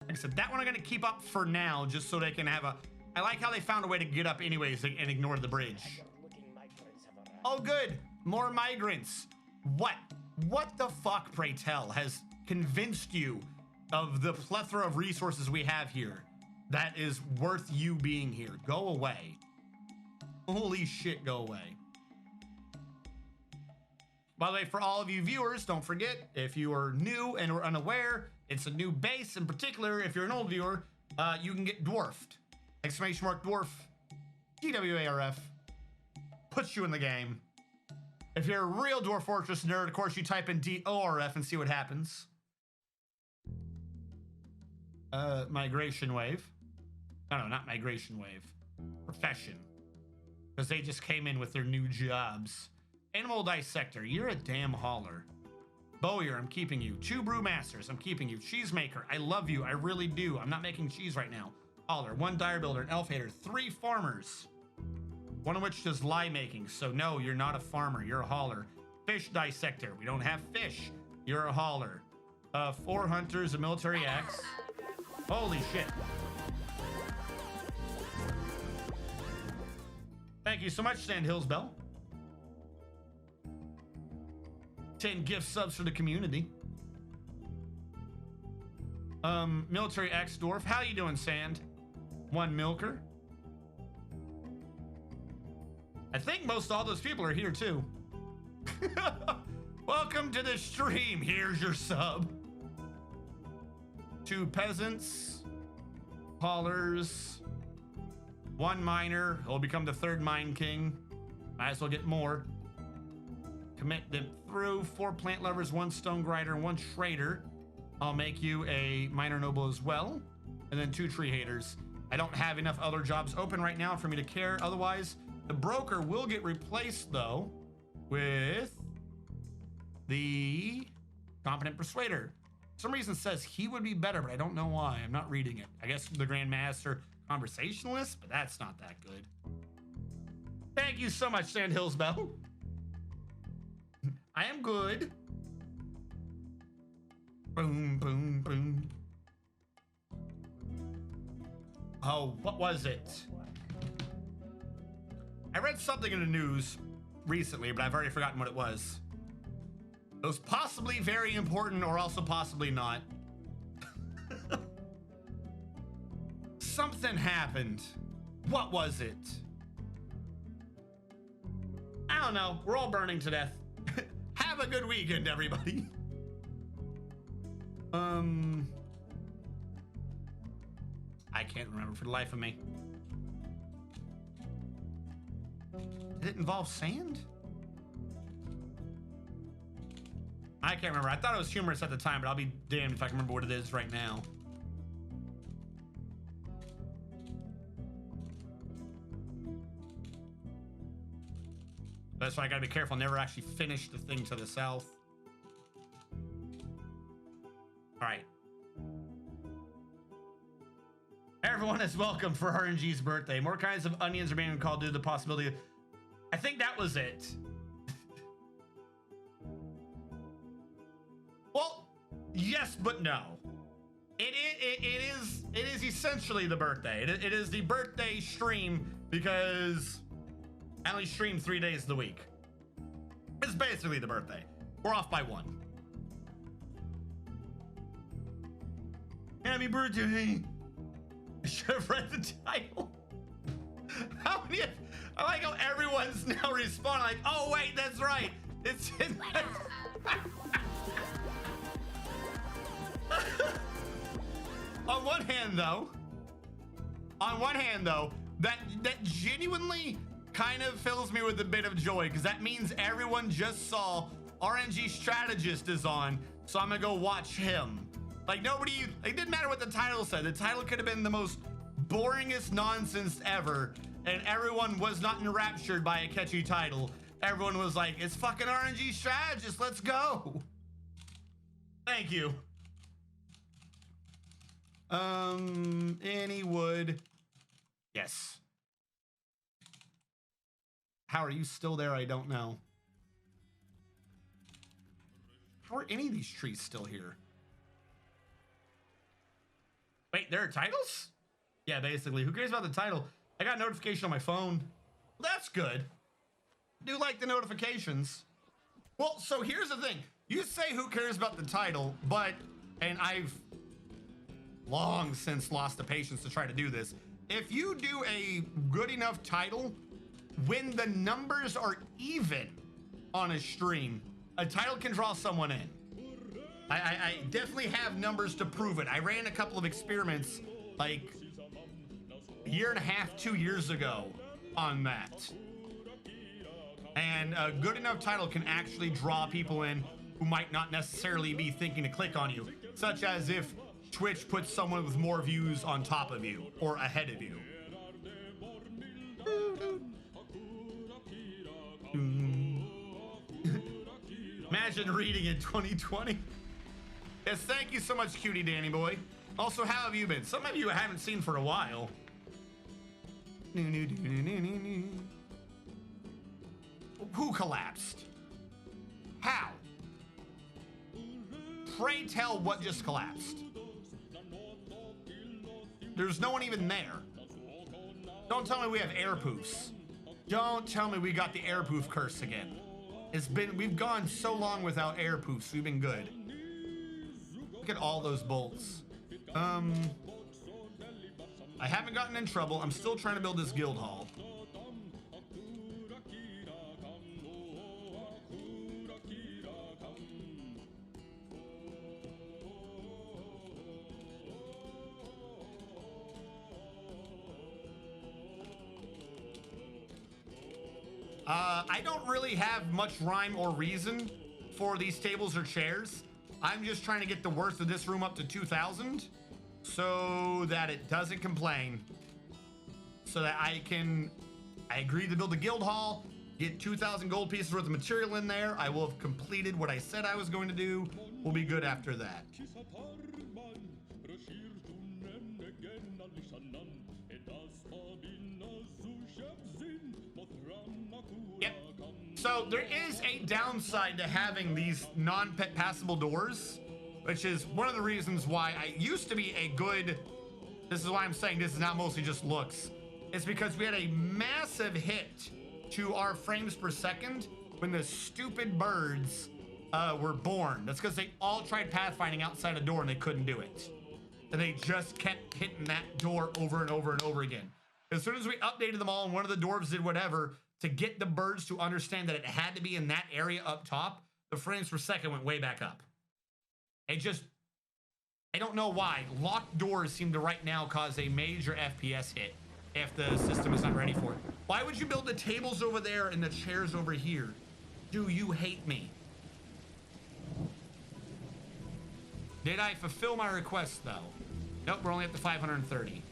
Like I said, that one I'm gonna keep up for now, just so they can have a. I like how they found a way to get up anyways and ignore the bridge. Oh, good. More migrants. What the fuck, pray tell, has convinced you of the plethora of resources we have here that is worth you being here? Go away. Holy shit, go away. By the way, for all of you viewers, don't forget, if you are new and are unaware, it's a new base. In particular, if you're an old viewer, you can get Dwarfed. Exclamation mark Dwarf. DWARF. Puts you in the game. If you're a real Dwarf Fortress nerd, of course, you type in DORF and see what happens. Migration wave. No, not migration wave. Profession. Because they just came in with their new jobs. Animal Dissector, you're a damn hauler. Bowyer, I'm keeping you. 2 Brewmasters, I'm keeping you. Cheesemaker, I love you, I really do. I'm not making cheese right now. Hauler, 1 Dire Builder, an Elf Hater, 3 Farmers. One of which does lye making, so no, you're not a farmer, you're a hauler. Fish Dissector, we don't have fish. You're a hauler. 4 Hunters, a Military Axe. Holy shit. Thank you so much, Sandhills Bell. 10 gift subs for the community. Military Axe Dwarf. How you doing, Sand? 1 Milker. I think most all those people are here too. Welcome to the stream. Here's your sub. 2 Peasants. Haulers. 1 Miner. He'll become the 3rd Mine King. Might as well get more. Commit them through. 4 Plant Lovers, 1 Stone Grinder, 1 Trader. I'll make you a Miner Noble as well. And then 2 Tree Haters. I don't have enough other jobs open right now for me to care. Otherwise, the Broker will get replaced, though, with the Competent Persuader. For some reason it says he would be better, but I don't know why. I'm not reading it. I guess the Grandmaster Conversationalist, but that's not that good. Thank you so much, Sandhills Bell. I am good. Boom, boom, boom. Oh, what was it? I read something in the news recently, but I've already forgotten what it was. It was possibly very important or also possibly not. Something happened. What was it? I don't know. We're all burning to death. Have a good weekend, everybody. I can't remember for the life of me. Did it involve sand? I can't remember. I thought it was humorous at the time, but I'll be damned if I can remember what it is right now. That's why I gotta be careful. Never actually finish the thing to the south. All right. Everyone is welcome for RNG's birthday. More kinds of onions are being called due to the possibility of... I think that was it. Well, yes, but no. It is essentially the birthday. It is the birthday stream because I only stream 3 days of the week. It's basically the birthday. We're off by 1. Happy birthday. I should have read the title. How many? I like how everyone's now responding like, oh wait, that's right. It's in On one hand though, that genuinely kind of fills me with a bit of joy because that means everyone just saw RNG Strategist is on, so I'm gonna go watch him. Like nobody, it didn't matter what the title said. The title could have been the most boringest nonsense ever, and everyone was not enraptured by a catchy title. Everyone was like, it's fucking RNG Strategist, let's go. Thank you. Any wood. Yes. How are you still there? I don't know. How are any of these trees still here? Wait, there are titles? Yeah, basically. Who cares about the title? I got a notification on my phone. Well, that's good. Do like the notifications. Well, so here's the thing. You say who cares about the title, but, and I've long since lost the patience to try to do this. If you do a good enough title, when the numbers are even on a stream, a title can draw someone in. I definitely have numbers to prove it. I ran a couple of experiments like a year and a half, 2 years ago on that. And a good enough title can actually draw people in who might not necessarily be thinking to click on you, such as if Twitch puts someone with more views on top of you or ahead of you. Imagine reading in 2020. Yes, thank you so much, cutie Danny boy. Also, how have you been? Some of you I haven't seen for a while. Who collapsed? How? Pray tell what just collapsed. There's no one even there. Don't tell me we have air poofs. Don't tell me we got the air poof curse again. We've gone so long without air poofs. We've been good. Look at all those bolts. I haven't gotten in trouble. I'm still trying to build this guild hall. I don't really have much rhyme or reason for these tables or chairs. I'm just trying to get the worth of this room up to 2,000 so that it doesn't complain. So that I agreed to build a guild hall, get 2,000 gold pieces worth of material in there. I will have completed what I said I was going to do. We'll be good after that. Yep. So there is a downside to having these non-pet passable doors, which is one of the reasons why I used to be a good, this is why I'm saying this is not mostly just looks. It's because we had a massive hit to our frames per second when the stupid birds were born. That's because they all tried pathfinding outside a door and they couldn't do it. And they just kept hitting that door over and over and over again. As soon as we updated them all and one of the dwarves did whatever to get the birds to understand that it had to be in that area up top, the frames per second went way back up. It just, I don't know why. Locked doors seem to right now cause a major FPS hit if the system is not ready for it. Why would you build the tables over there and the chairs over here? Do you hate me? Did I fulfill my request though? Nope, we're only up to 530.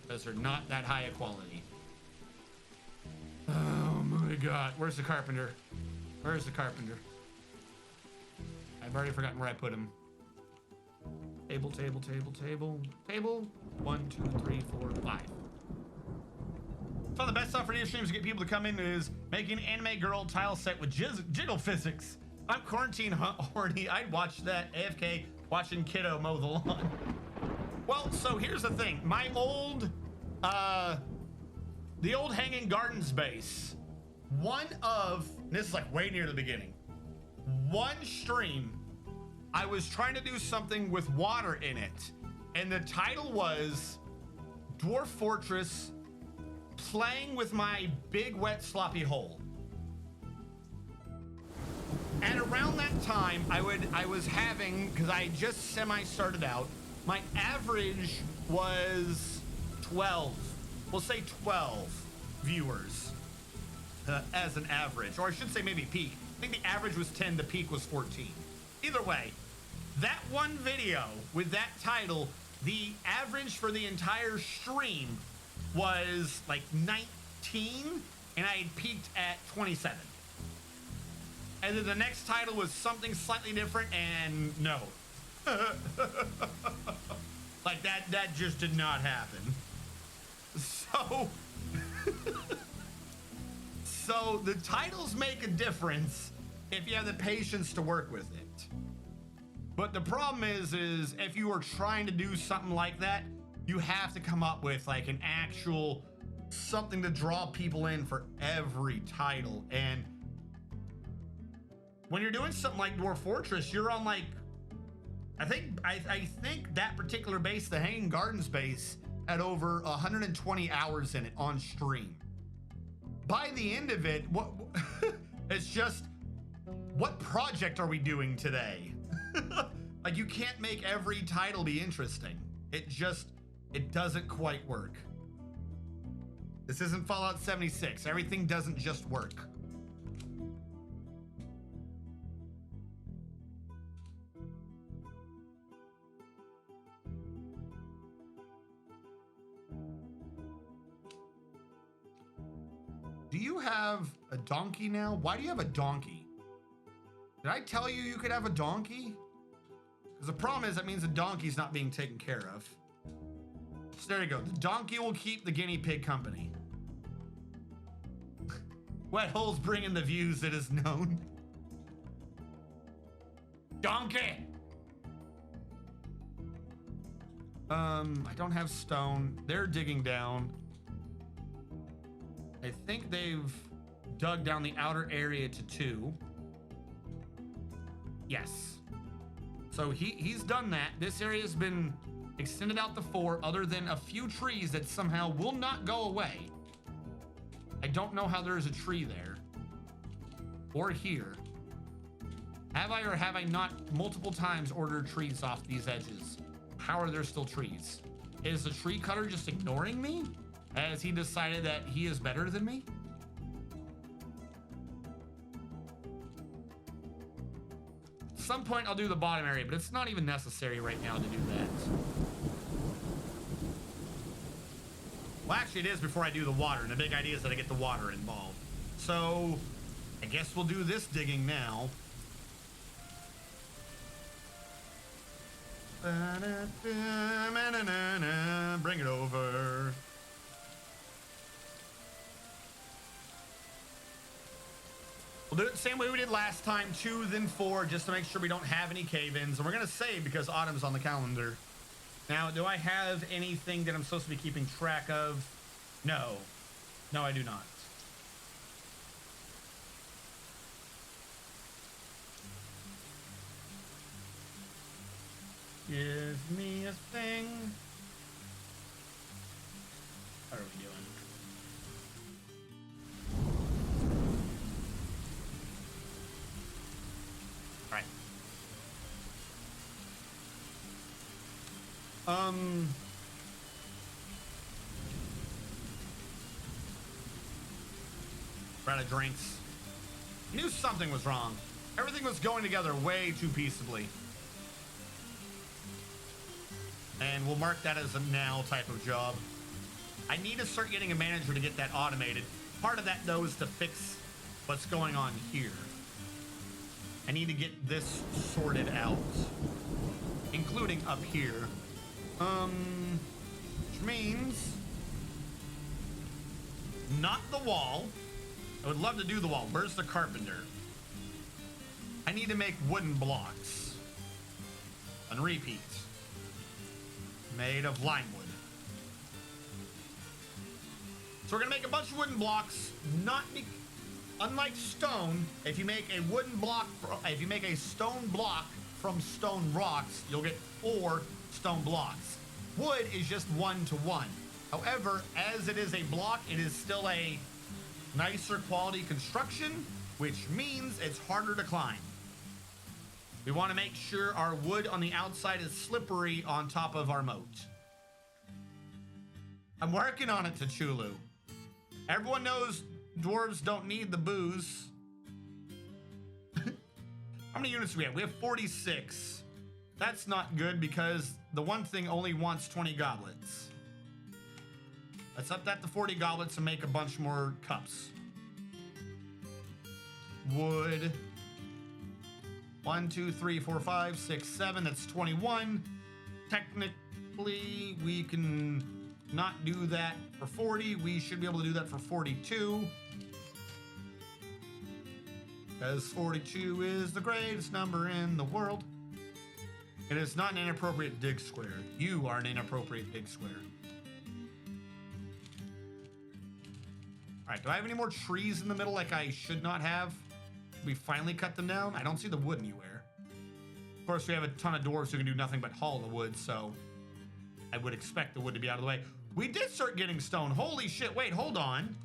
Those are not that high a quality. Oh my god, where's the carpenter? Where's the carpenter? I've already forgotten where I put him. Table, table, table, table, table. 1, 2, 3, 4, 5. So the best stuff for new streams to get people to come in is making an anime girl tile set with jiggle physics. I'm quarantine horny. I'd watch that AFK watching kiddo mow the lawn. Well, so here's the thing. My old, the old Hanging Gardens base, this is like way near the beginning. One stream, I was trying to do something with water in it. And the title was Dwarf Fortress playing with my big wet sloppy hole. And around that time, I was having, because I just semi-started out, my average was 12. We'll say 12 viewers as an average, or I should say maybe peak. I think the average was 10, the peak was 14. Either way, that one video with that title, the average for the entire stream was like 19, and I had peaked at 27. And then the next title was something slightly different, and no. Like that just did not happen. So, so the titles make a difference if you have the patience to work with it. But the problem is if you are trying to do something like that, You have to come up with like an actual something to draw people in for every title. And when you're doing something like Dwarf Fortress, you're on like, I think that particular base, the Hanging Gardens base, had over 120 hours in it on stream. By the end of it, what it's just, what project are we doing today? Like, you can't make every title be interesting. It doesn't quite work. This isn't Fallout 76. Everything doesn't just work. Do you have a donkey now? Why do you have a donkey? Did I tell you you could have a donkey? Because the problem is that means the donkey's not being taken care of. So there you go. The donkey will keep the guinea pig company. Wet holes bring in the views, it is known. Donkey! I don't have stone. They're digging down. I think they've dug down the outer area to 2. Yes. So he's done that. This area has been extended out to 4, other than a few trees that somehow will not go away. I don't know how there is a tree there. Or here. Have I or have I not multiple times ordered trees off these edges? How are there still trees? Is the tree cutter just ignoring me? Has he decided that he is better than me? At some point I'll do the bottom area, but it's not even necessary right now to do that. Well, actually it is before I do the water, and the big idea is that I get the water involved. So I guess we'll do this digging now. Bring it over. We'll do it the same way we did last time, 2, then 4, just to make sure we don't have any cave-ins. And we're gonna save because autumn's on the calendar. Now, do I have anything that I'm supposed to be keeping track of? No. No, I do not. Give me a thing. How are we doing? All right. We're out of drinks. I knew something was wrong. Everything was going together way too peaceably. And we'll mark that as a now type of job. I need to start getting a manager to get that automated. Part of that, though, is to fix what's going on here. I need to get this sorted out, including up here. Which means not the wall. I would love to do the wall. Where's the carpenter? I need to make wooden blocks. On repeat. Made of lime wood. So we're gonna make a bunch of wooden blocks. Unlike stone, if you make a wooden block, if you make a stone block from stone rocks, you'll get 4 stone blocks. Wood is just 1 to 1. However, as it is a block, it is still a nicer quality construction, which means it's harder to climb. We want to make sure our wood on the outside is slippery on top of our moat. I'm working on it, Tachulu. Everyone knows dwarves don't need the booze. How many units do we have? We have 46. That's not good because the one thing only wants 20 goblets. Let's up that to 40 goblets and make a bunch more cups. Wood. 1, 2, 3, 4, 5, 6, 7. That's 21. Technically, we can not do that for 40. We should be able to do that for 42. Because 42 is the greatest number in the world. It is not an inappropriate dig square. You are an inappropriate dig square. All right, do I have any more trees in the middle like I should not have? We finally cut them down? I don't see the wood anywhere. Of course, we have a ton of dwarves who can do nothing but haul the wood, so I would expect the wood to be out of the way. We did start getting stone. Holy shit, wait, hold on.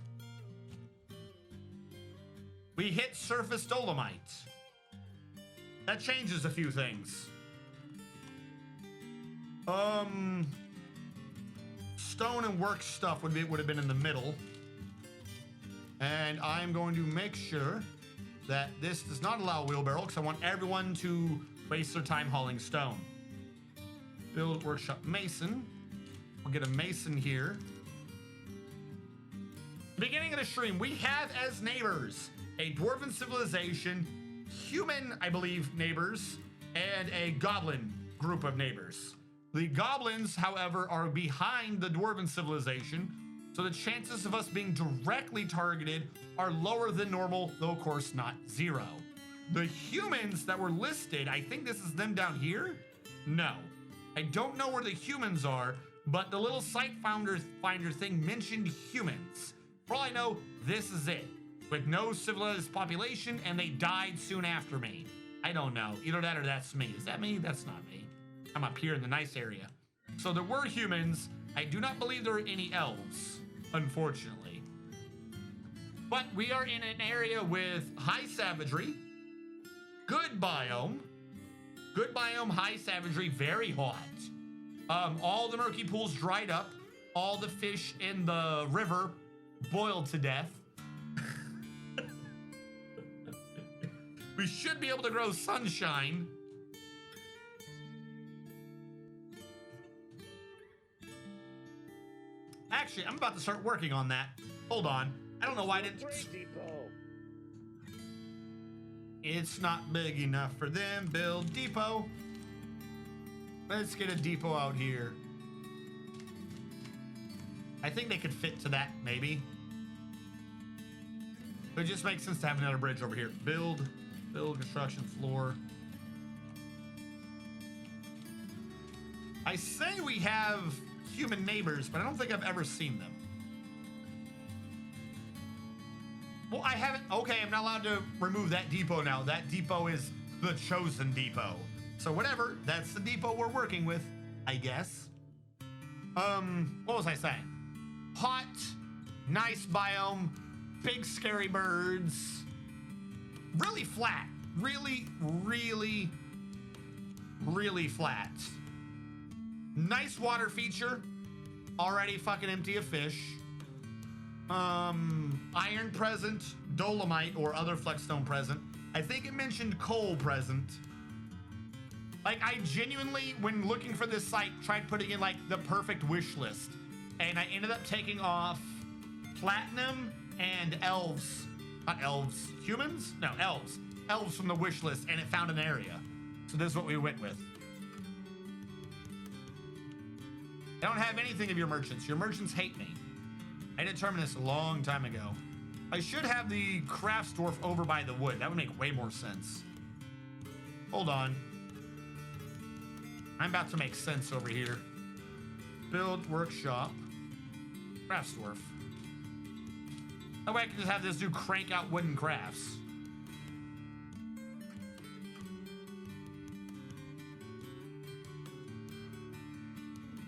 We hit surface dolomite. That changes a few things. Stone and work stuff would have been in the middle. And I'm going to make sure that this does not allow a wheelbarrow because I want everyone to waste their time hauling stone. Build workshop mason. We'll get a mason here. Beginning of the stream, we have as neighbors a dwarven civilization, human, I believe, neighbors, and a goblin group of neighbors. The goblins, however, are behind the dwarven civilization, so the chances of us being directly targeted are lower than normal, though of course not zero. The humans that were listed, I think this is them down here? No. I don't know where the humans are, but the little site finder thing mentioned humans. For all I know, this is it. With no civilized population, and they died soon after me. I don't know. Either that or that's me. Is that me? That's not me. I'm up here in the nice area. So there were humans. I do not believe there are any elves, unfortunately. But we are in an area with high savagery, good biome, high savagery, very hot. All the murky pools dried up. All the fish in the river boiled to death. We should be able to grow sunshine. Actually, I'm about to start working on that. Hold on. I don't know why I didn't... It's not big enough for them. Build depot. Let's get a depot out here. I think they could fit to that, maybe. It just makes sense to have another bridge over here. Build construction floor. I say we have human neighbors, but I don't think I've ever seen them. Well, I haven't. Okay, I'm not allowed to remove that depot now. That depot is the chosen depot. So whatever, that's the depot we're working with, I guess. What was I saying? Hot, nice biome, big scary birds. Really flat. Really flat. Nice water feature. Already fucking empty of fish. Iron present, dolomite or other flexstone present. I think it mentioned coal present. Like, I genuinely, when looking for this site, tried putting in like the perfect wish list. And I ended up taking off platinum and elves. Not elves, humans? No, elves. Elves from the wish list, and it found an area. So this is what we went with. I don't have anything of your merchants. Your merchants hate me. I determined this a long time ago. I should have the crafts dwarf over by the wood. That would make way more sense. Hold on. I'm about to make sense over here. Build workshop. Crafts dwarf. That way I can just have this dude crank out wooden crafts.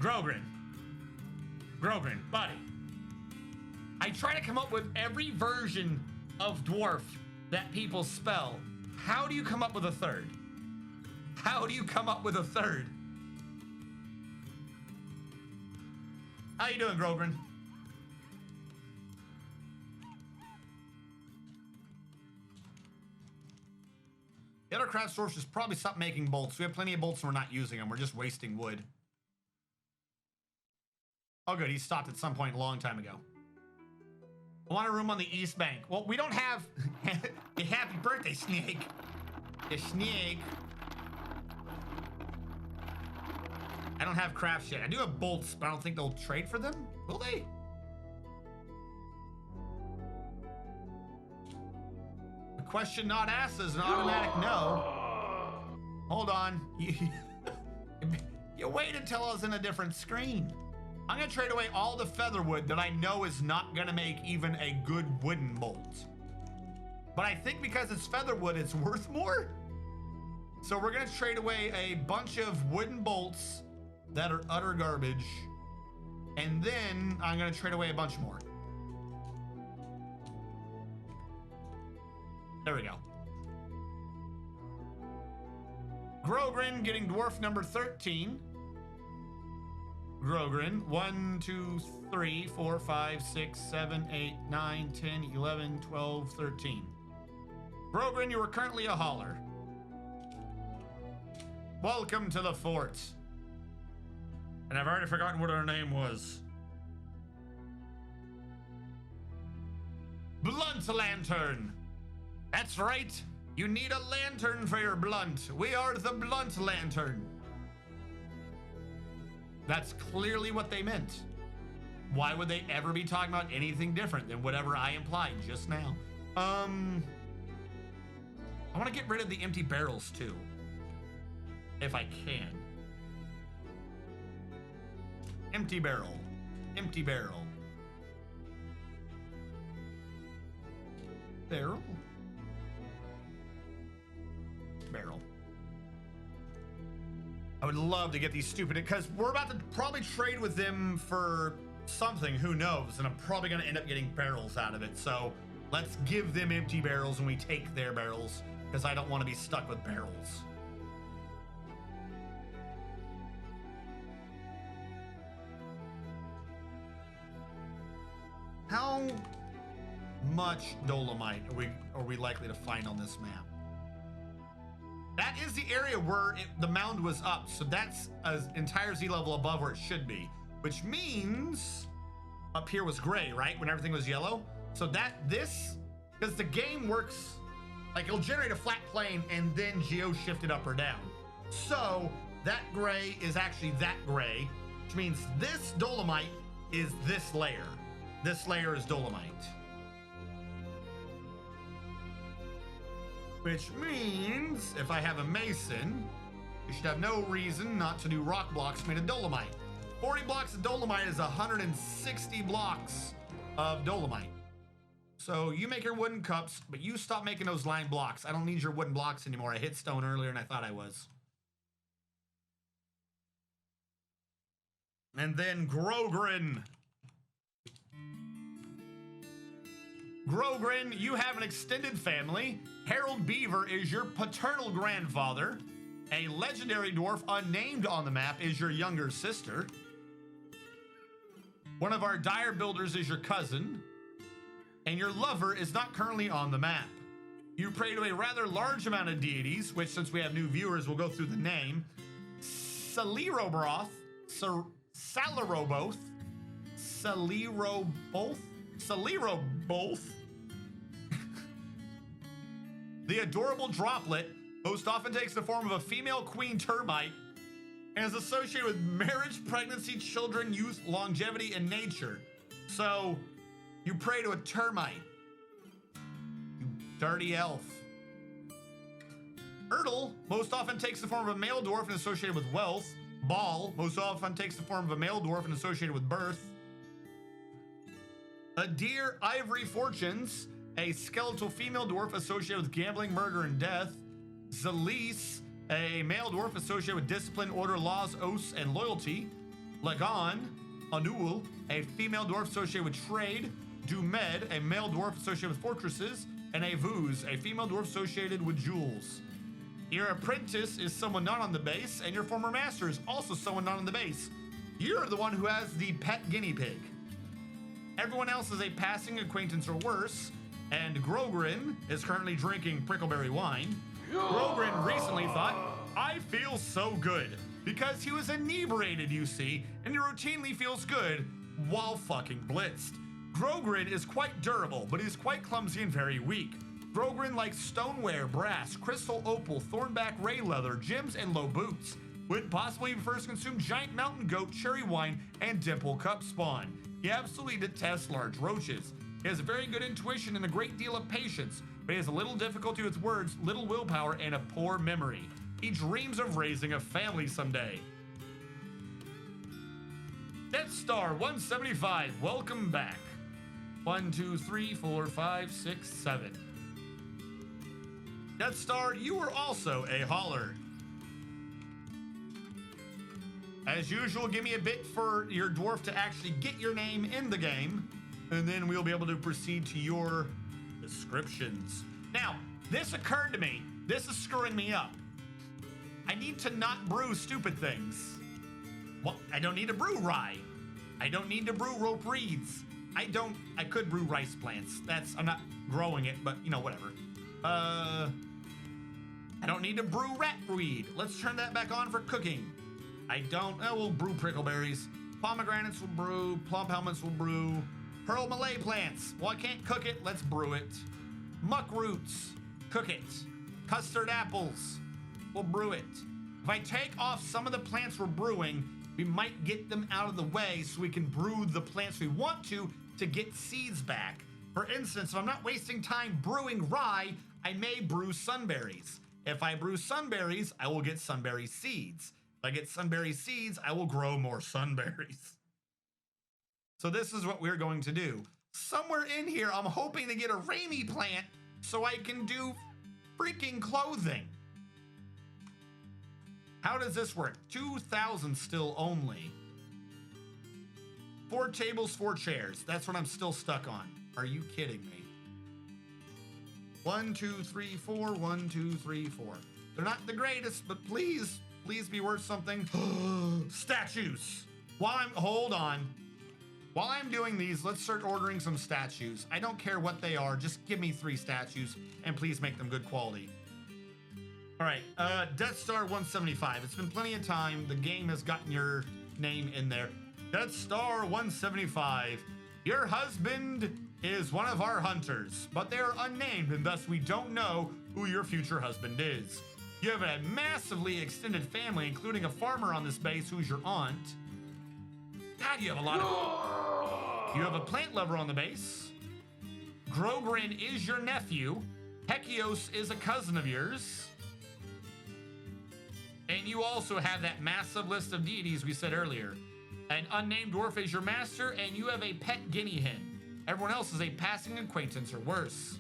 Grogrin, buddy. I try to come up with every version of dwarf that people spell. How do you come up with a third? How do you come up with a third? How you doing, Grogrin? The other craft source should probably stop making bolts. We have plenty of bolts and we're not using them. We're just wasting wood. Oh, good. He stopped at some point a long time ago. I want a room on the east bank. Well, we don't have... Happy birthday, Snake. The Snake. I don't have crafts yet. I do have bolts, but I don't think they'll trade for them. Will they? A question not asked is an automatic no. Hold on. You wait until I was in a different screen. I'm gonna trade away all the featherwood that I know is not gonna make even a good wooden bolt. But I think because it's featherwood, it's worth more. So we're gonna trade away a bunch of wooden bolts that are utter garbage. And then I'm gonna trade away a bunch more. There we go. Grogrin getting dwarf number 13. Grogrin, 1, 2, 3, 4, 5, 6, 7, 8, 9, 10, 11, 12, 13. Grogrin, you are currently a hauler. Welcome to the fort. And I've already forgotten what her name was. BluntLantern. That's right. You need a lantern for your blunt. We are the BluntLantern. That's clearly what they meant. Why would they ever be talking about anything different than whatever I implied just now? I want to get rid of the empty barrels too, if I can. Empty barrel. Empty barrel. Barrel. Barrel. I would love to get these stupid, because we're about to probably trade with them for something, who knows, and I'm probably going to end up getting barrels out of it. So let's give them empty barrels and we take their barrels, because I don't want to be stuck with barrels. How much dolomite are we likely to find on this map? That is the area where the mound was up, so that's an entire Z level above where it should be, which means up here was gray, right? When everything was yellow. So because the game works, like it'll generate a flat plane and then geo shift it up or down. So that gray is actually that gray, which means this dolomite is this layer. This layer is dolomite. Which means if I have a mason, you should have no reason not to do rock blocks made of dolomite. 40 blocks of dolomite is 160 blocks of dolomite. So you make your wooden cups, but you stop making those lined blocks. I don't need your wooden blocks anymore. I hit stone earlier and I thought I was. And then Grogrin. Grogrin, you have an extended family. Harold Beaver is your paternal grandfather. A legendary dwarf unnamed on the map is your younger sister. One of our dire builders is your cousin. And your lover is not currently on the map. You pray to a rather large amount of deities, which since we have new viewers, we'll go through the name. Salirobroth, Saliroboth, Saliroboth. The adorable droplet most often takes the form of a female queen termite and is associated with marriage, pregnancy, children, youth, longevity, and nature. So you pray to a termite. You dirty elf. Erdl most often takes the form of a male dwarf and is associated with wealth. Ball most often takes the form of a male dwarf and is associated with birth. A deer Ivory Fortunes, a skeletal female dwarf associated with gambling, murder, and death. Zalise, a male dwarf associated with discipline, order, laws, oaths, and loyalty. Lagon, Anul, a female dwarf associated with trade. Dumed, a male dwarf associated with fortresses. And a Vuz, a female dwarf associated with jewels. Your apprentice is someone not on the base, and your former master is also someone not on the base. You're the one who has the pet guinea pig. Everyone else is a passing acquaintance or worse. And Grogrin is currently drinking prickleberry wine. Grogrin recently thought, I feel so good. Because he was inebriated, you see, and he routinely feels good while fucking blitzed. Grogrin is quite durable, but he's quite clumsy and very weak. Grogrin likes stoneware, brass, crystal opal, thornback ray leather, gems, and low boots. Would possibly first consume giant mountain goat, cherry wine, and dimple cup spawn. He absolutely detests large roaches. He has a very good intuition and a great deal of patience, but he has a little difficulty with words, little willpower, and a poor memory. He dreams of raising a family someday. Death Star 175, welcome back. 1, 2, 3, 4, 5, 6, 7. Death Star, you were also a hauler. As usual, give me a bit for your dwarf to actually get your name in the game, and then we'll be able to proceed to your descriptions. Now, this occurred to me. This is screwing me up. I need to not brew stupid things. Well, I don't need to brew rye. I don't need to brew rope reeds. I could brew rice plants. I'm not growing it, but you know, whatever. I don't need to brew ratweed. Let's turn that back on for cooking. We'll brew prickleberries. Pomegranates will brew. Plum helmets will brew. Pearl Malay plants. Well, I can't cook it. Let's brew it. Muck roots. Cook it. Custard apples. We'll brew it. If I take off some of the plants we're brewing, we might get them out of the way so we can brew the plants we want to get seeds back. For instance, if I'm not wasting time brewing rye, I may brew sunberries. If I brew sunberries, I will get sunberry seeds. If I get sunberry seeds, I will grow more sunberries. So this is what we're going to do. Somewhere in here, I'm hoping to get a Ramie plant so I can do freaking clothing. How does this work? 2,000 still only. 4 tables, 4 chairs. That's what I'm still stuck on. Are you kidding me? 1, 2, 3, 4. 1, 2, 3, 4. They're not the greatest, but please be worth something. Statues. Hold on. While I'm doing these, let's start ordering some statues. I don't care what they are. Just give me 3 statues and please make them good quality. All right, Death Star 175. It's been plenty of time. The game has gotten your name in there. Death Star 175. Your husband is one of our hunters, but they are unnamed and thus we don't know who your future husband is. You have a massively extended family, including a farmer on this base who's your aunt. God, you have a lot of... You have a plant lover on the base. Grogrin is your nephew. Hekios is a cousin of yours. And you also have that massive list of deities we said earlier. An unnamed dwarf is your master, and you have a pet guinea hen. Everyone else is a passing acquaintance or worse.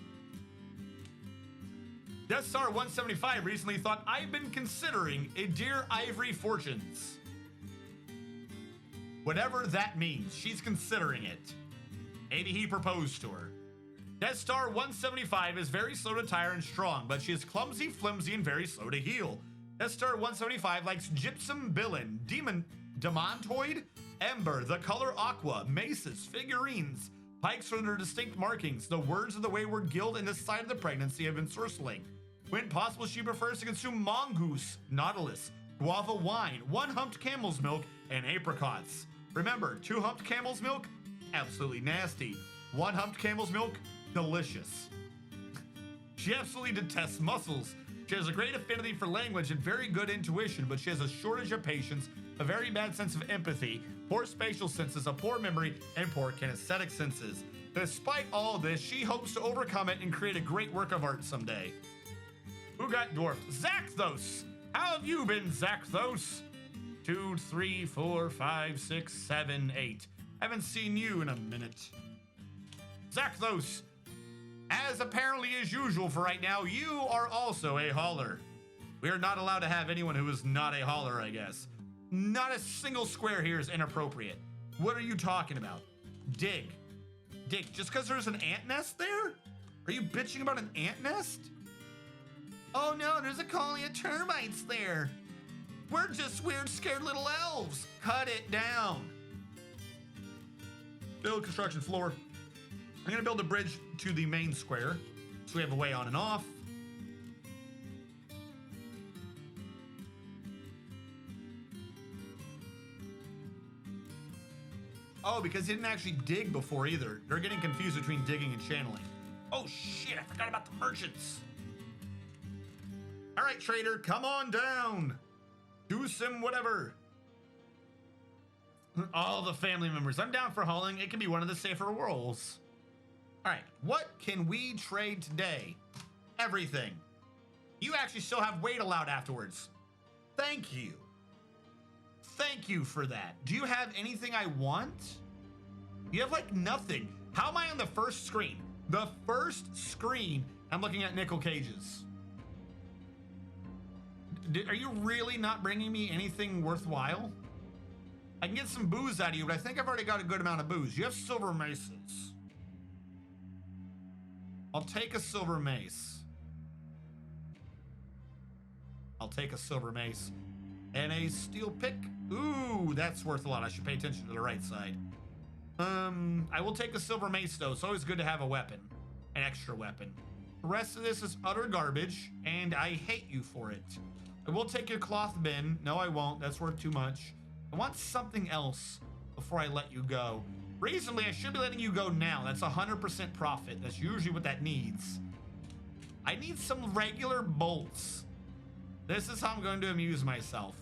Death Star 175 recently thought, I've been considering a dear Ivory Fortunes. Whatever that means, she's considering it. Maybe he proposed to her. Death Star 175 is very slow to tire and strong, but she is clumsy, flimsy, and very slow to heal. Death Star 175 likes Gypsum Billin, Demontoid, Ember, the color Aqua, maces, figurines, pikes for their distinct markings, the words of the Wayward Guild, and the side of the pregnancy of ensorceling. When possible, she prefers to consume mongoose, nautilus, guava wine, 1-humped camel's milk, and apricots. Remember, 2-humped camel's milk? Absolutely nasty. 1-humped camel's milk? Delicious. She absolutely detests mussels. She has a great affinity for language and very good intuition, but she has a shortage of patience, a very bad sense of empathy, poor spatial senses, a poor memory, and poor kinesthetic senses. Despite all this, she hopes to overcome it and create a great work of art someday. Who got dwarfed? Zaxthos! How have you been, Zaxthos? 2, 3, 4, 5, 6, 7, 8. Haven't seen you in a minute. Zaxthos! As apparently is usual for right now, you are also a hauler. We are not allowed to have anyone who is not a hauler, I guess. Not a single square here is inappropriate. What are you talking about? Dig. Dig. Just because there's an ant nest there? Are you bitching about an ant nest? Oh no, there's a colony of termites there. We're just weird, scared little elves. Cut it down. Build construction floor. I'm gonna build a bridge to the main square, so we have a way on and off. Oh, because he didn't actually dig before either. They're getting confused between digging and channeling. Oh shit, I forgot about the merchants. All right, trader, come on down. Do some whatever. All the family members. I'm down for hauling. It can be one of the safer roles. All right, what can we trade today? Everything. You actually still have weight allowed afterwards. Thank you. Thank you for that. Do you have anything I want? You have like nothing. How am I on the first screen? The first screen, I'm looking at nickel cages. Are you really not bringing me anything worthwhile? I can get some booze out of you, but I think I've already got a good amount of booze. You have silver maces. I'll take a silver mace. I'll take a silver mace. And a steel pick. Ooh, that's worth a lot. I should pay attention to the right side. I will take a silver mace though. It's always good to have a weapon. An extra weapon. The rest of this is utter garbage, and I hate you for it. I will take your cloth bin. No, I won't. That's worth too much. I want something else before I let you go. Reasonably, I should be letting you go now. That's 100% profit. That's usually what that needs. I need some regular bolts. This is how I'm going to amuse myself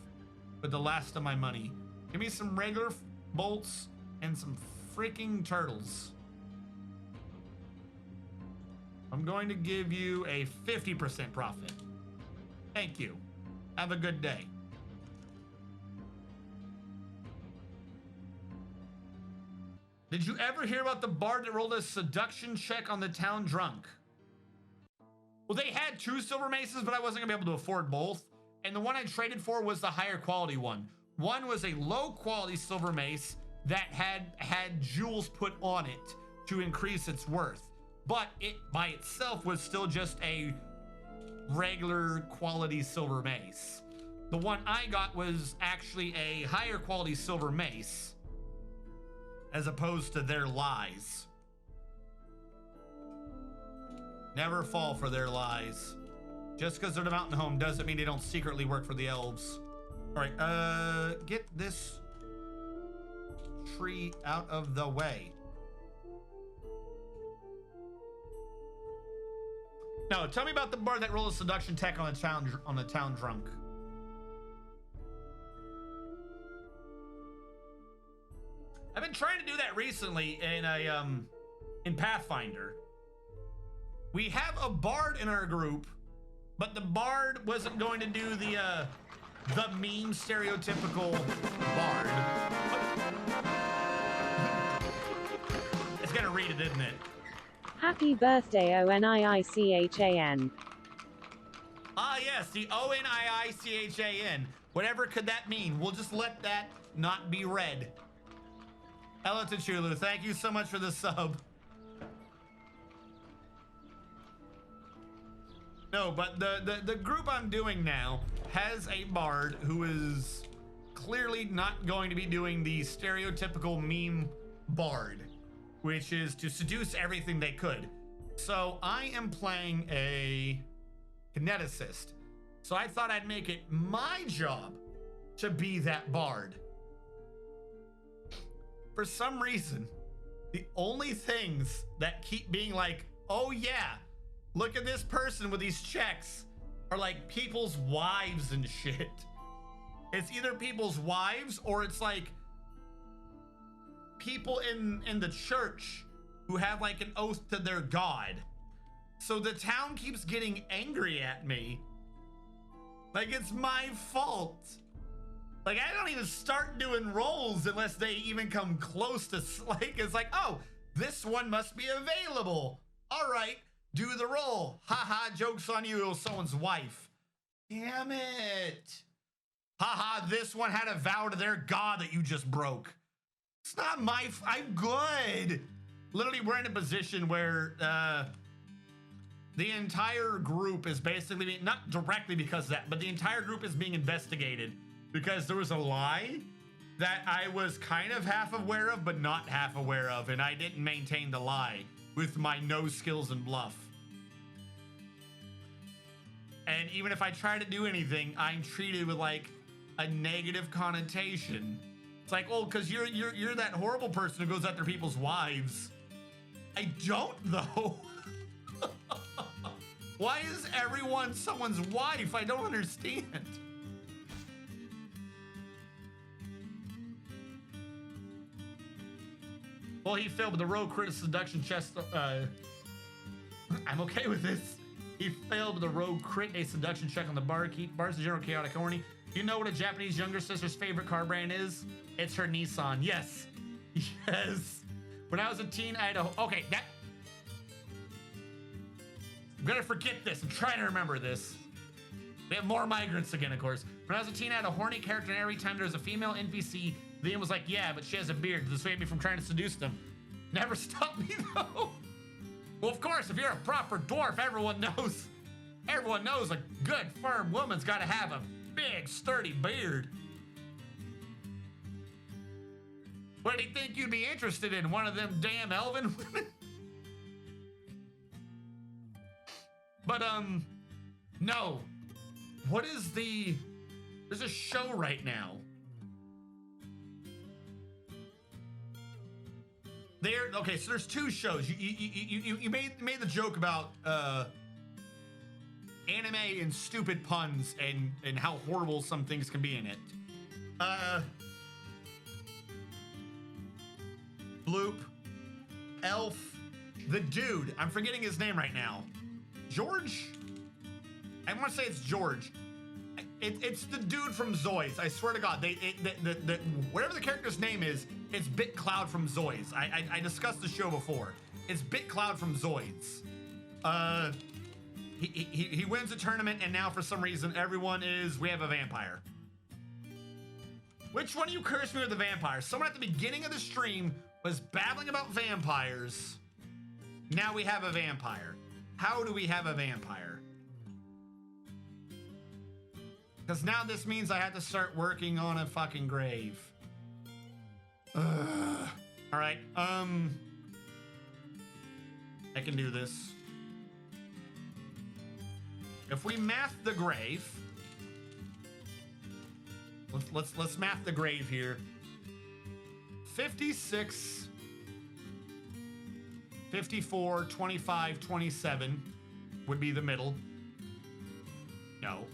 with the last of my money. Give me some regular bolts and some freaking turtles. I'm going to give you a 50% profit. Thank you. Have a good day. Did you ever hear about the bard that rolled a seduction check on the town drunk? Well, they had 2 silver maces, but I wasn't gonna be able to afford both. And the one I traded for was the higher quality one. One was a low quality silver mace that had jewels put on it to increase its worth. But it by itself was still just a regular quality silver mace. The one I got was actually a higher quality silver mace, as opposed to their lies. Never fall for their lies. Just because they're the mountain home doesn't mean they don't secretly work for the elves. All right, get this tree out of the way. No, tell me about the bard that rolled a seduction tech on the town drunk. I've been trying to do that recently in Pathfinder. We have a bard in our group, but the bard wasn't going to do the meme stereotypical bard. It's gonna read it, isn't it? Happy birthday, ONIICHAN. Ah, yes, the ONIICHAN. Whatever could that mean? We'll just let that not be read. Hello to Chulu. Thank you so much for the sub. No, but the group I'm doing now has a bard who is clearly not going to be doing the stereotypical meme bard, which is to seduce everything they could. So I am playing a kineticist. So I thought I'd make it my job to be that bard. For some reason, the only things that keep being like, oh yeah, look at this person with these checks, are like people's wives and shit. It's either people's wives or it's like people in the church who have like an oath to their god. So the town keeps getting angry at me. Like it's my fault. Like I don't even start doing rolls unless they even come close to, like, it's like, oh, this one must be available. All right, do the roll. Haha, joke's on you, it was someone's wife. Damn it. Haha, this one had a vow to their god that you just broke. It's not my, I'm good. Literally, we're in a position where the entire group is basically, not directly because of that, but the entire group is being investigated because there was a lie that I was kind of half aware of, but not half aware of, and I didn't maintain the lie with my no skills and bluff. And even if I try to do anything, I'm treated with like a negative connotation. It's like, oh, because you're that horrible person who goes after people's wives. I don't though. Why is everyone someone's wife? I don't understand. Well, he failed with the rogue crit seduction chest. I'm okay with this. He failed with a rogue crit, a seduction check on the barkeep. Bar's the general chaotic horny. You know what a Japanese younger sister's favorite car brand is? It's her Nissan. Yes. Yes. When I was a teen, I had a... Okay, that... I'm gonna forget this. I'm trying to remember this. We have more migrants again, of course. When I was a teen, I had a horny character, and every time there was a female NPC, the DM was like, yeah, but she has a beard. This dissuade me from trying to seduce them. Never stopped me, though. Well, of course, if you're a proper dwarf, everyone knows a good, firm woman's got to have a big, sturdy beard. What do you think you'd be interested in? One of them damn elven women? But, no. What is there's a show right now. Okay, so there's two shows. You made the joke about anime and stupid puns and how horrible some things can be in it. Bloop, Elf, the dude. I'm forgetting his name right now. George? I want to say it's George. It's the dude from Zoids. I swear to God, whatever the character's name is, it's BitCloud from Zoids. I discussed the show before. It's BitCloud from Zoids. He wins a tournament, and now for some reason we have a vampire. Which one of you cursed me with the vampire? Someone at the beginning of the stream was babbling about vampires. Now we have a vampire. How do we have a vampire? Because now this means I have to start working on a fucking grave. All right, I can do this. If we math the grave, let's math the grave here. 56, 54, 25, 27 would be the middle. No.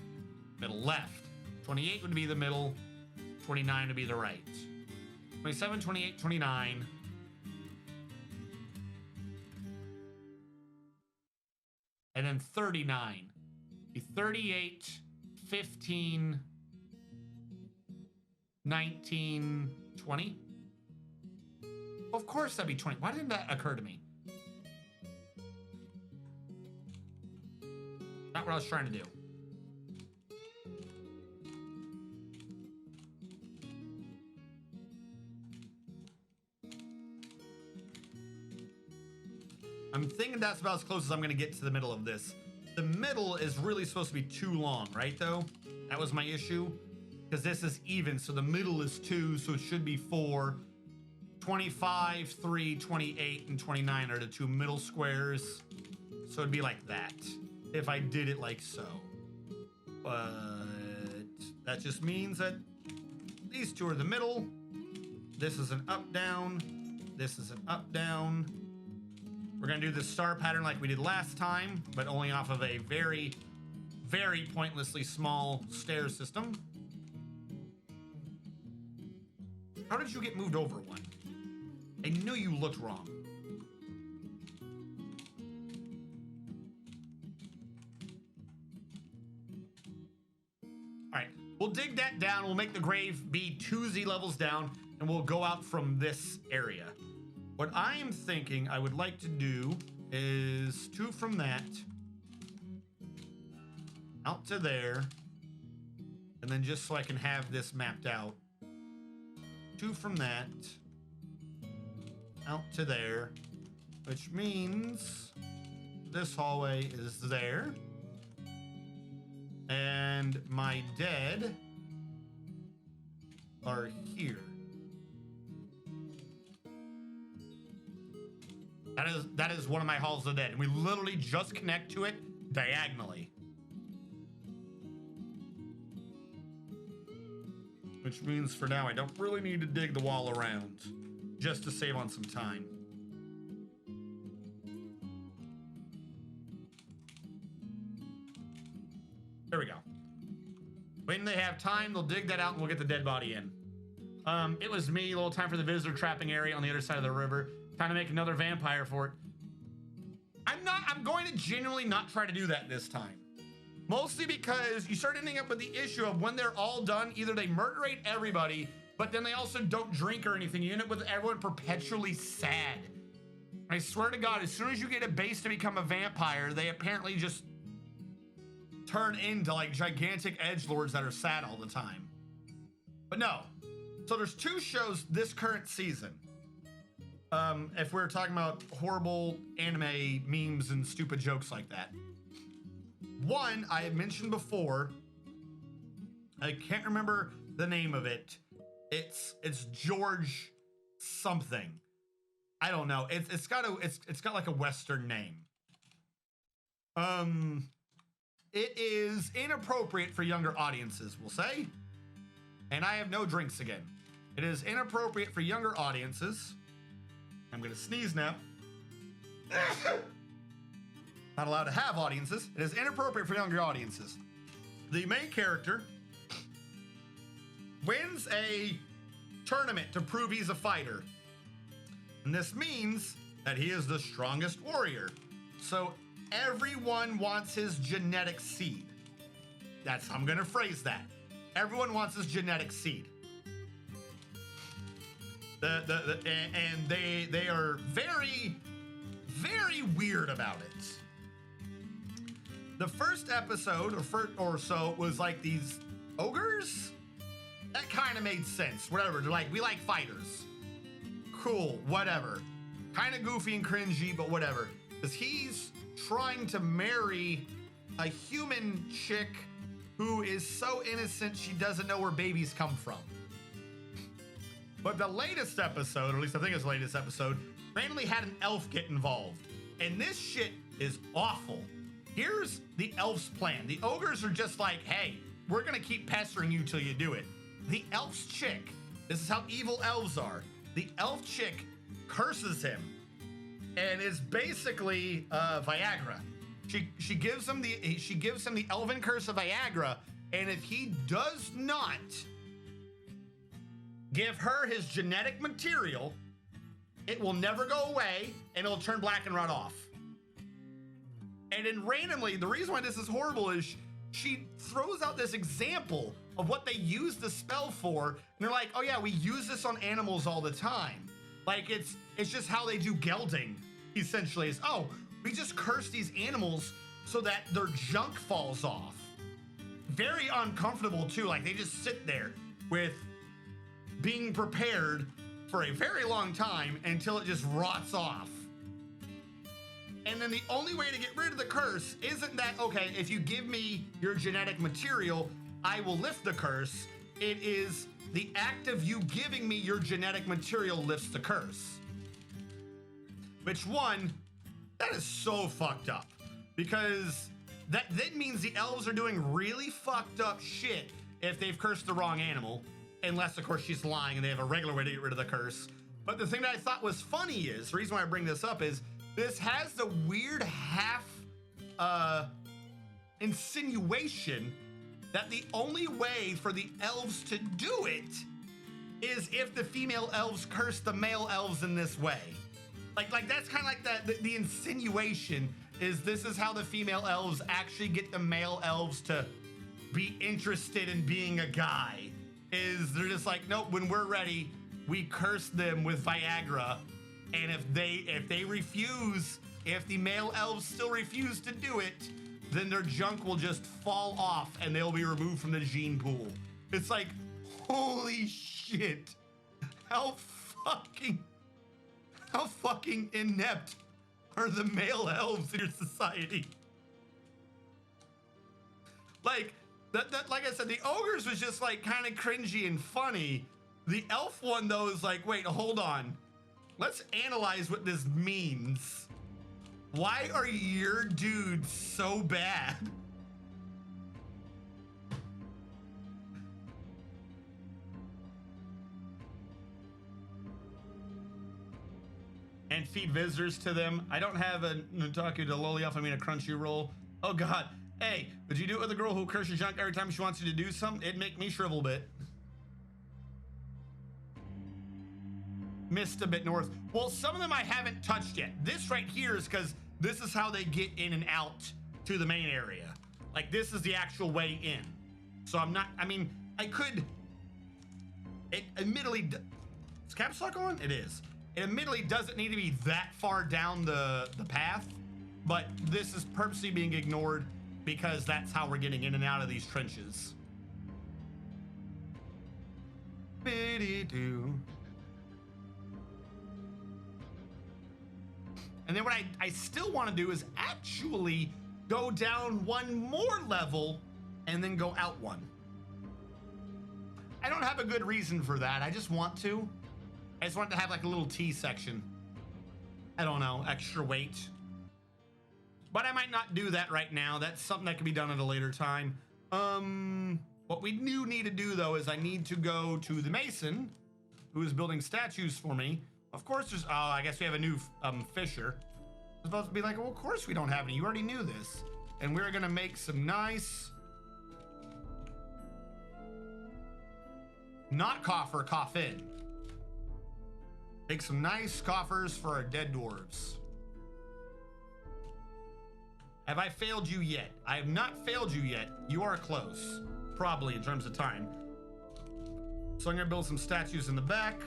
Middle left. 28 would be the middle. 29 would be the right. 27, 28, 29. And then 39. Be 38, 15, 19, 20. Of course that'd be 20. Why didn't that occur to me? Not what I was trying to do. I'm thinking that's about as close as I'm going to get to the middle of this. The middle is really supposed to be too long, right, though? That was my issue. Because this is even, so the middle is 2, so it should be 4. 25, 3, 28, and 29 are the two middle squares. So it'd be like that, if I did it like so. But that just means that these two are the middle. This is an up-down. This is an up-down. We're gonna do the star pattern like we did last time, but only off of a very, very pointlessly small stair system. How did you get moved over one? I knew you looked wrong. All right, we'll dig that down. We'll make the grave be 2 Z levels down, and we'll go out from this area. What I am thinking I would like to do is 2 from that out to there, and then just so I can have this mapped out, 2 from that out to there, which means this hallway is there, and my dead are here. That is one of my halls of the dead, and we literally just connect to it diagonally. Which means for now I don't really need to dig the wall around, just to save on some time. There we go. When they have time, they'll dig that out and we'll get the dead body in. It was me, a little time for the visitor trapping area on the other side of the river. Time to make another vampire for it. I'm going to genuinely not try to do that this time. Mostly because you start ending up with the issue of when they're all done, either they murderate everybody, but then they also don't drink or anything. You end up with everyone perpetually sad. I swear to God, as soon as you get a base to become a vampire, they apparently just turn into like gigantic edgelords that are sad all the time. But no. So there's 2 shows this current season. If we're talking about horrible anime memes and stupid jokes like that. One, I had mentioned before. I can't remember the name of it. It's George something. I don't know. It's got like a Western name. It is inappropriate for younger audiences, we'll say. And I have no drinks again. It is inappropriate for younger audiences. I'm gonna sneeze now. Not allowed to have audiences. It is inappropriate for younger audiences. The main character wins a tournament to prove he's a fighter. And this means that he is the strongest warrior. So everyone wants his genetic seed. That's how I'm gonna phrase that. Everyone wants his genetic seed. And they are very, very weird about it. The first episode or so was like these ogres. That kind of made sense. Whatever. They're like, we like fighters. Cool. Whatever. Kind of goofy and cringy, but whatever. Because he's trying to marry a human chick who is so innocent she doesn't know where babies come from. But the latest episode, or at least I think it's the latest episode, randomly had an elf get involved. And this shit is awful. Here's the elf's plan. The ogres are just like, hey, we're gonna keep pestering you till you do it. The elf's chick, this is how evil elves are. The elf chick curses him and is basically Viagra. She gives him the elven curse of Viagra, and if he does not give her his genetic material, it will never go away and it'll turn black and run off. And then randomly, the reason why this is horrible is she throws out this example of what they use the spell for, and they're like, oh yeah, we use this on animals all the time. Like it's just how they do gelding, essentially. Is, oh, we just curse these animals so that their junk falls off. Very uncomfortable too, like they just sit there with being prepared for a very long time until it just rots off. And then the only way to get rid of the curse isn't that, okay, if you give me your genetic material, I will lift the curse. It is the act of you giving me your genetic material lifts the curse. Which one, that is so fucked up. Because that then means the elves are doing really fucked up shit if they've cursed the wrong animal. Unless, of course, she's lying and they have a regular way to get rid of the curse. But the thing that I thought was funny is, the reason why I bring this up is, this has the weird half insinuation that the only way for the elves to do it is if the female elves curse the male elves in this way. Like that's kind of like the insinuation is this is how the female elves actually get the male elves to be interested in being a guy. Is they're just like, nope, when we're ready, we curse them with Viagra. And if they refuse, if the male elves still refuse to do it, then their junk will just fall off and they'll be removed from the gene pool. It's like, holy shit. How fucking inept are the male elves in your society? Like, like I said, the ogres was just like kind of cringy and funny. The elf one though is like, wait, hold on. Let's analyze what this means. Why are your dudes so bad? And feed visitors to them. I don't have a Nutaku to lolly off. I mean a Crunchyroll. Oh God. Hey, would you do it with a girl who curses junk every time she wants you to do something? It'd make me shrivel a bit. Missed a bit north. Well, some of them I haven't touched yet. This right here is because this is how they get in and out to the main area. Like, this is the actual way in. So I'm not, I mean, I could, it admittedly, is caps lock on? It is. It admittedly doesn't need to be that far down the path, but this is purposely being ignored because that's how we're getting in and out of these trenches. Biddy-doo. And then what I still want to do is actually go down one more level and then go out one. I don't have a good reason for that. I just want to. I just want to have like a little T section. I don't know, extra weight. But I might not do that right now. That's something that can be done at a later time. What we do need to do though is I need to go to the Mason, who is building statues for me. Of course there's, oh, I guess we have a new Fisher. I was supposed to be like, well, of course we don't have any. You already knew this. And we're gonna make some nice, not coffer, coffin. Make some nice coffers for our dead dwarves. Have I failed you yet? I have not failed you yet. You are close, probably in terms of time. So I'm gonna build some statues in the back.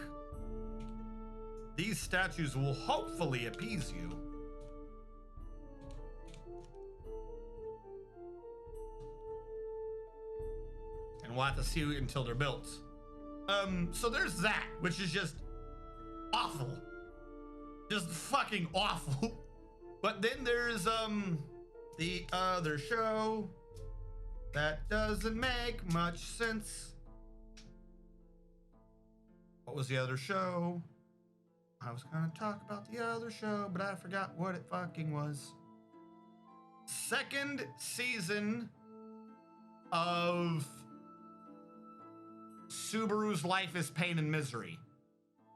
These statues will hopefully appease you. And we'll have to see until they're built. So there's that, which is just awful. Just fucking awful. But then there's the other show that doesn't make much sense. What was the other show? I was gonna talk about the other show, but I forgot what it fucking was. Second season of Subaru's Life is Pain and Misery.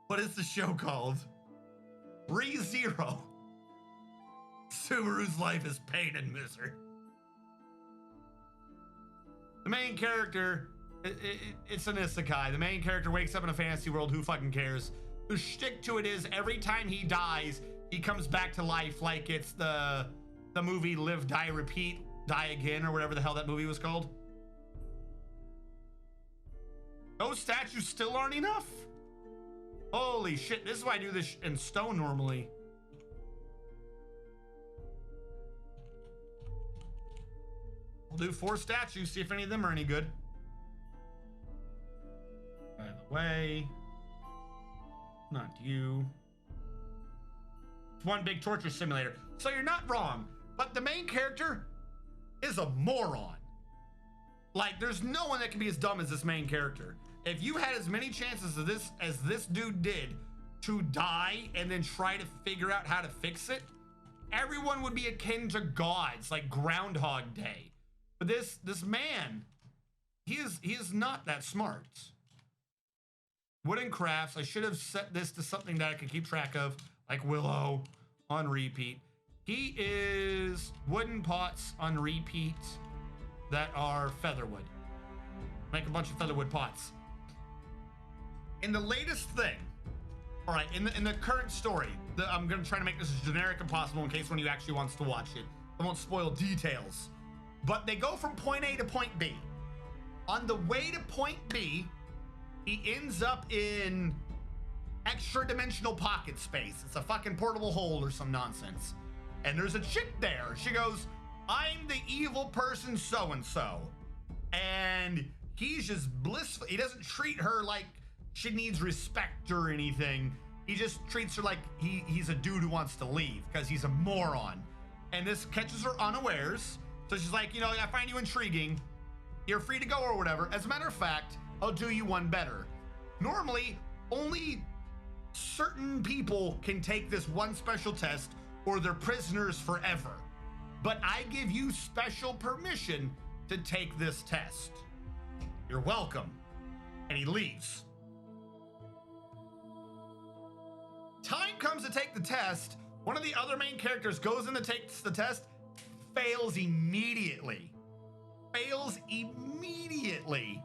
What is the show called? ReZero. Subaru's Life is Pain and Misery. The main character, it's an isekai. The main character wakes up in a fantasy world. Who fucking cares? The shtick to it is every time he dies, he comes back to life like it's the movie Live, Die, Repeat, Die Again, or whatever the hell that movie was called. Those statues still aren't enough? Holy shit, this is why I do this in stone normally. We'll do 4 statues, see if any of them are any good. By the way, not you. It's one big torture simulator. So you're not wrong, but the main character is a moron. Like, there's no one that can be as dumb as this main character. If you had as many chances of this as this dude did to die and then try to figure out how to fix it, everyone would be akin to gods, like Groundhog Day. But this man, he is not that smart. Wooden crafts. I should have set this to something that I could keep track of, like Willow on repeat. He is wooden pots on repeat that are featherwood. Make a bunch of featherwood pots. In the latest thing, all right, in the current story, I'm gonna try to make this as generic as possible in case one of you actually wants to watch it. I won't spoil details, but they go from point A to point B. On the way to point B, he ends up in extra dimensional pocket space. It's a fucking portable hole or some nonsense. And there's a chick there. She goes, I'm the evil person so-and-so. And he's just blissful. He doesn't treat her like she needs respect or anything. He just treats her like he's a dude who wants to leave because he's a moron. And this catches her unawares. So she's like, you know, I find you intriguing. You're free to go or whatever. As a matter of fact, I'll do you one better. Normally, only certain people can take this one special test or they're prisoners forever. But I give you special permission to take this test. You're welcome. And he leaves. Time comes to take the test. One of the other main characters goes in to take the test, fails immediately. Fails immediately.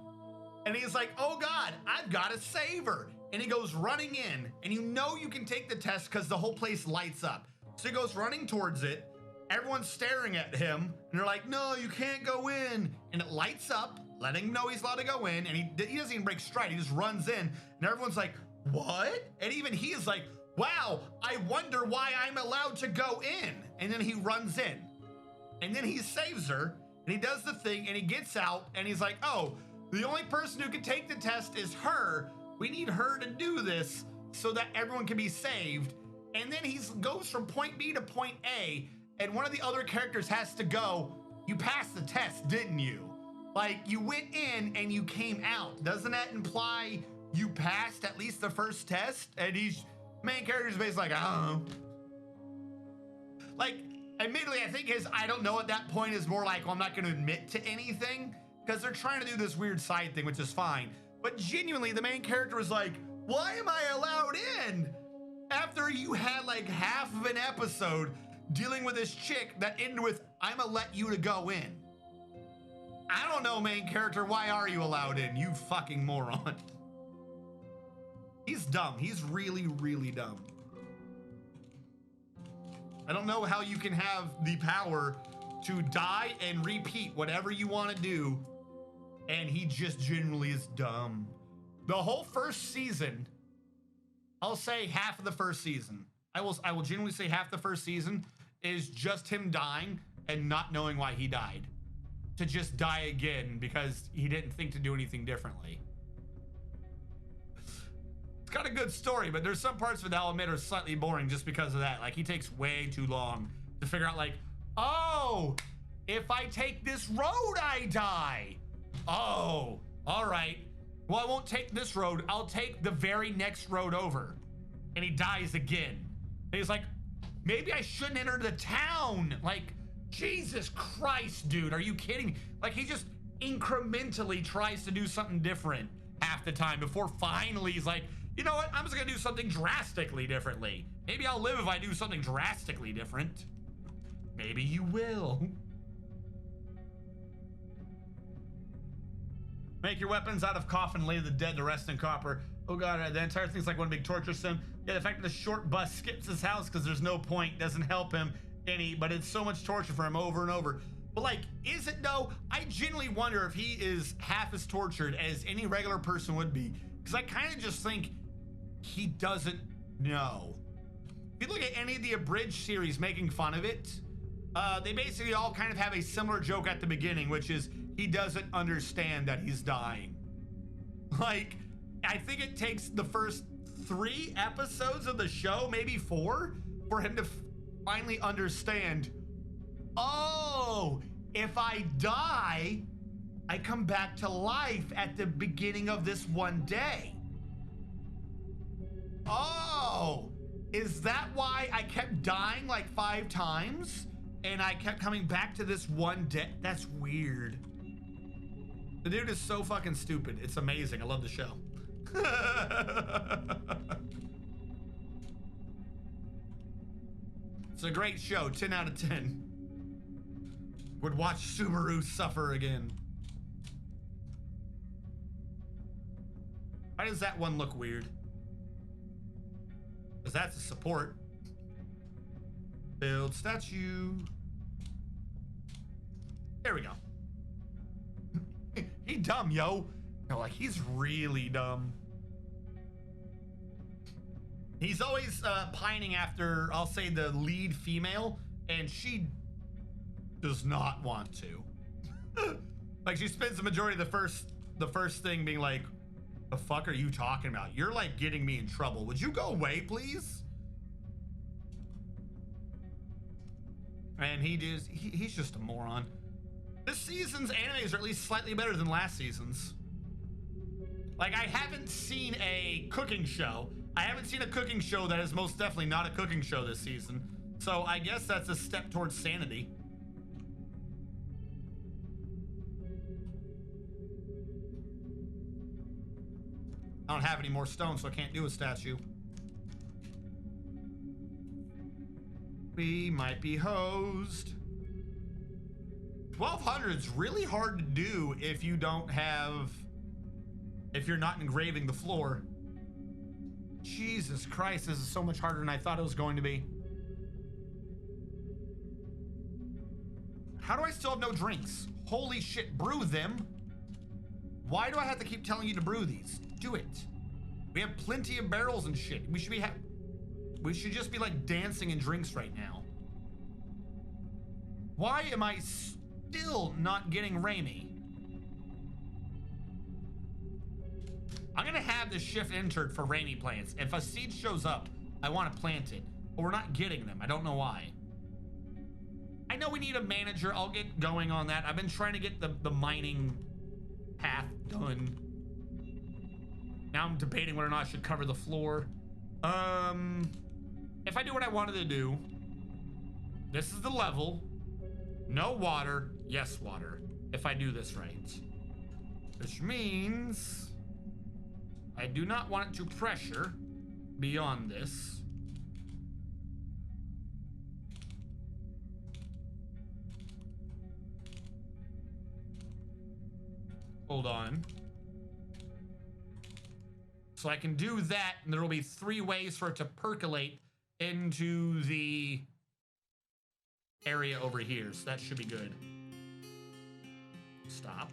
And he's like, oh God, I've got to save her. And he goes running in, and you know you can take the test because the whole place lights up. So he goes running towards it. Everyone's staring at him, and they're like, no, you can't go in. And it lights up, letting him know he's allowed to go in, and he doesn't even break stride. He just runs in, and everyone's like, what? And even he is like, wow, I wonder why I'm allowed to go in. And then he runs in, and then he saves her, and he does the thing, and he gets out, and he's like, oh, the only person who can take the test is her. We need her to do this so that everyone can be saved. And then he goes from point B to point A, and one of the other characters has to go, you passed the test, didn't you? Like, you went in and you came out. Doesn't that imply you passed at least the first test? And he's, main character's basically like, I don't know. Like, admittedly, I think his I don't know at that point is more like, well, I'm not going to admit to anything, because they're trying to do this weird side thing, which is fine. But genuinely, the main character was like, why am I allowed in? After you had like half of an episode dealing with this chick that ended with, I'm gonna let you to go in. I don't know, main character, why are you allowed in? You fucking moron. He's dumb. He's really, really dumb. I don't know how you can have the power to die and repeat whatever you want to do, and he just genuinely is dumb. The whole first season, I'll say half of the first season, I will genuinely say half the first season is just him dying and not knowing why he died. To just die again because he didn't think to do anything differently. It's got a good story, but there's some parts of it I'll admit are slightly boring just because of that. Like, he takes way too long to figure out, like, oh, if I take this road, I die. Oh, all right. Well, I won't take this road. I'll take the very next road over. And he dies again. And he's like, maybe I shouldn't enter the town. Like, Jesus Christ, dude, are you kidding? Like, he just incrementally tries to do something different half the time before finally he's like, you know what? I'm just gonna do something drastically differently. Maybe I'll live if I do something drastically different. Maybe you will. Make your weapons out of coffin, lay the dead to rest in copper. Oh god, the entire thing's like one big torture sim. Yeah, the fact that the short bus skips his house because there's no point doesn't help him any, but it's so much torture for him over and over. But like, is it though? I genuinely wonder if he is half as tortured as any regular person would be, because I kind of just think he doesn't know. If you look at any of the abridged series making fun of it, they basically all kind of have a similar joke at the beginning, which is he doesn't understand that he's dying. Like, I think it takes the first 3 episodes of the show, maybe 4, for him to finally understand, oh, if I die, I come back to life at the beginning of this one day. Oh, is that why I kept dying like 5 times and I kept coming back to this one day? That's weird. The dude is so fucking stupid. It's amazing. I love the show. It's a great show. 10 out of 10. Would watch Subaru suffer again. Why does that one look weird? Because that's a support. Build statue. There we go. He dumb, yo. No, like, he's really dumb. He's always pining after, I'll say, the lead female, and she does not want to. Like, she spends the majority of the first thing being like, the fuck are you talking about? You're like getting me in trouble. Would you go away, please? And he's just a moron. This season's animes are at least slightly better than last season's. Like, I haven't seen a cooking show. I haven't seen a cooking show that is most definitely not a cooking show this season. So I guess that's a step towards sanity. I don't have any more stones, so I can't do a statue. We might be hosed. 1200's really hard to do if you don't have, if you're not engraving the floor. Jesus Christ, this is so much harder than I thought it was going to be. How do I still have no drinks? Holy shit, brew them. Why do I have to keep telling you to brew these? Do it. We have plenty of barrels and shit. We should just be like dancing in drinks right now. Why am I still not getting Raimi? I'm gonna have this shift entered for Raimi plants. If a seed shows up, I want to plant it. But we're not getting them. I don't know why. I know we need a manager. I'll get going on that. I've been trying to get the mining path done. Now I'm debating whether or not I should cover the floor. If I do what I wanted to do, this is the level. No water. Yes, water. If I do this right. Which means I do not want it to pressure beyond this. Hold on. So I can do that, and there will be 3 ways for it to percolate into the area over here. So that should be good. Stop.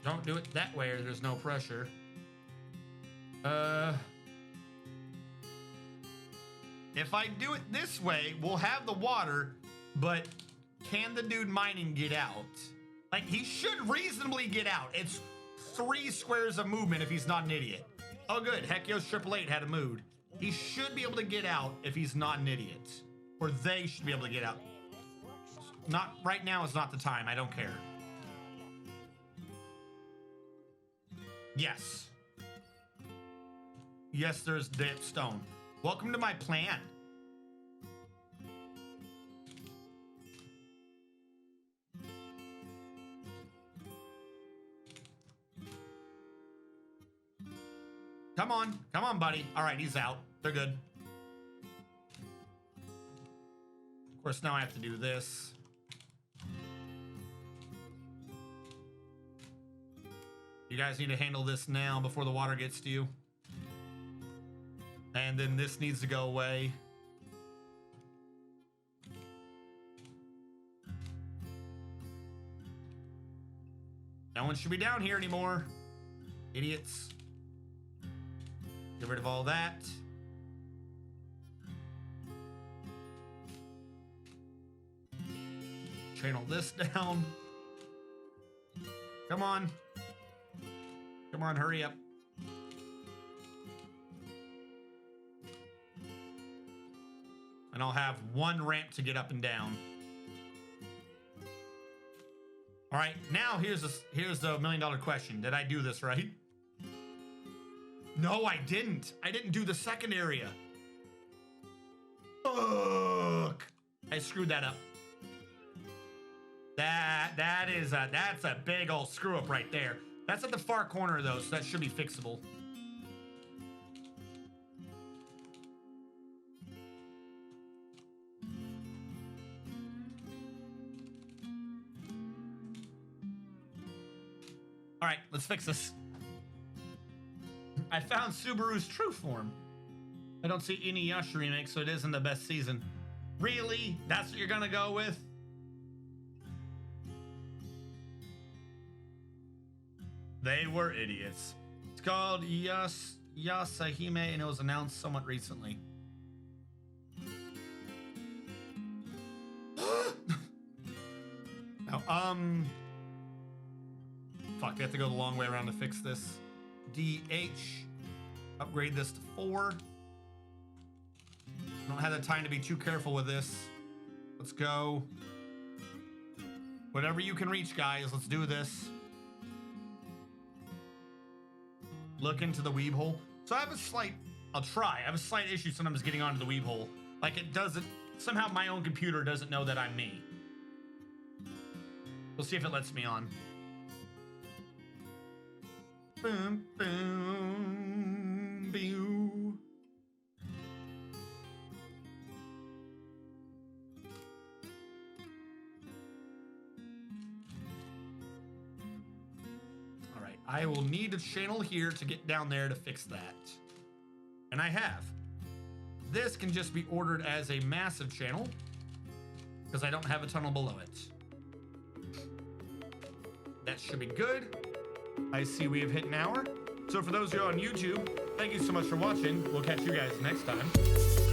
Don't do it that way or there's no pressure. If I do it this way, we'll have the water, but can the dude mining get out? Like, he should reasonably get out. It's 3 squares of movement if he's not an idiot. Oh, good. Heckios 888 had a mood. He should be able to get out if he's not an idiot. Or they should be able to get out. Not right now is not the time. I don't care. Yes. Yes, there's dip stone. Welcome to my plan. Come on, buddy. All right, he's out. They're good. Of course, now I have to do this. You guys need to handle this now before the water gets to you. And then this needs to go away. No one should be down here anymore. Idiots. Get rid of all that. Channel this down. Come on. Come on, hurry up. And I'll have 1 ramp to get up and down. All right, now here's the $1 million question. Did I do this right? No, I didn't. I didn't do the second area. Fuck. I screwed that up. That's a big old screw up right there. That's at the far corner though, so that should be fixable. All right, let's fix this. I found Subaru's true form. I don't see any Yash remakes, so it isn't the best season. Really? That's what you're gonna go with? They were idiots. It's called Yasahime, and it was announced somewhat recently. Now, fuck, they have to go the long way around to fix this. DH, upgrade this to 4. Don't have the time to be too careful with this. Let's go. Whatever you can reach, guys, let's do this. Look into the weeb hole. So I have a slight, I'll try. I have a slight issue sometimes getting onto the weeb hole. Like it doesn't, somehow my own computer doesn't know that I'm me. We'll see if it lets me on. Boom, boom, pew. All right, I will need a channel here to get down there to fix that. And I have. This can just be ordered as a massive channel because I don't have a tunnel below it. That should be good. I see we have hit an hour. So for those of you on YouTube, thank you so much for watching. We'll catch you guys next time.